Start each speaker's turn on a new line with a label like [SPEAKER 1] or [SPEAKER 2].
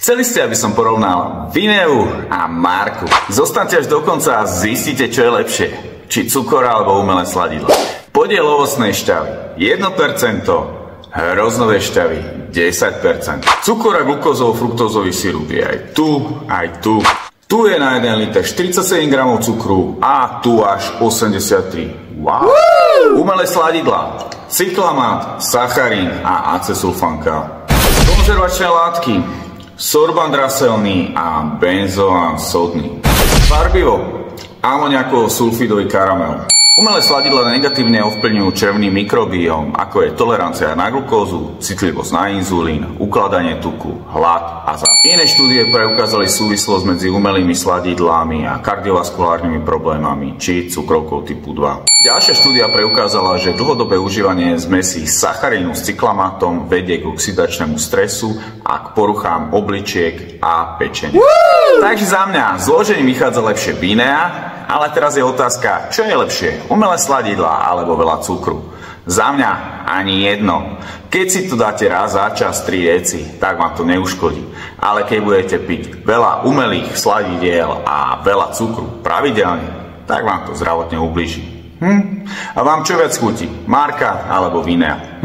[SPEAKER 1] Chceli ste, aby som porovnal Vineu a Marku? Zostaňte až do konca a zistíte, čo je lepšie. Či cukor alebo umelé sladidlo. Podiel ovocnej šťavy 1%, hroznové šťavy 10%. Cukor a glukózovo-fruktózový sirup je aj tu, aj tu. Tu je na 1 liter 47 gramov cukru a tu až 83. Wow! Umelé sladidlá, cyklamát, sacharín a acesulfankál. Konzervačné látky, sorban draselný a benzoán sodný. Farbivo, amoniakovo-sulfidový karamel. Umelé sladidlá negatívne ovplyvňujú črevný mikrobióm, ako je tolerancia na glukózu, citlivosť na inzulín, ukladanie tuku, hlad a zápach. Iné štúdie preukázali súvislosť medzi umelými sladidlami a kardiovaskulárnymi problémami či cukrovkou typu 2. Ďalšia štúdia preukázala, že dlhodobé užívanie zmesí sacharínu s cyklamatom vedie k oxidačnému stresu a k poruchám obličiek a pečenia. Takže za mňa zložením vychádza lepšie Vinea, ale teraz je otázka, čo je lepšie, umelé sladidlá alebo veľa cukru. Za mňa ani jedno. Keď si to dáte raz za čas 3 deci, tak vám to neuškodí. Ale keď budete piť veľa umelých sladidiel a veľa cukru pravidelne, tak vám to zdravotne ublíži. A vám čo viac chutí? Marka alebo Vinea?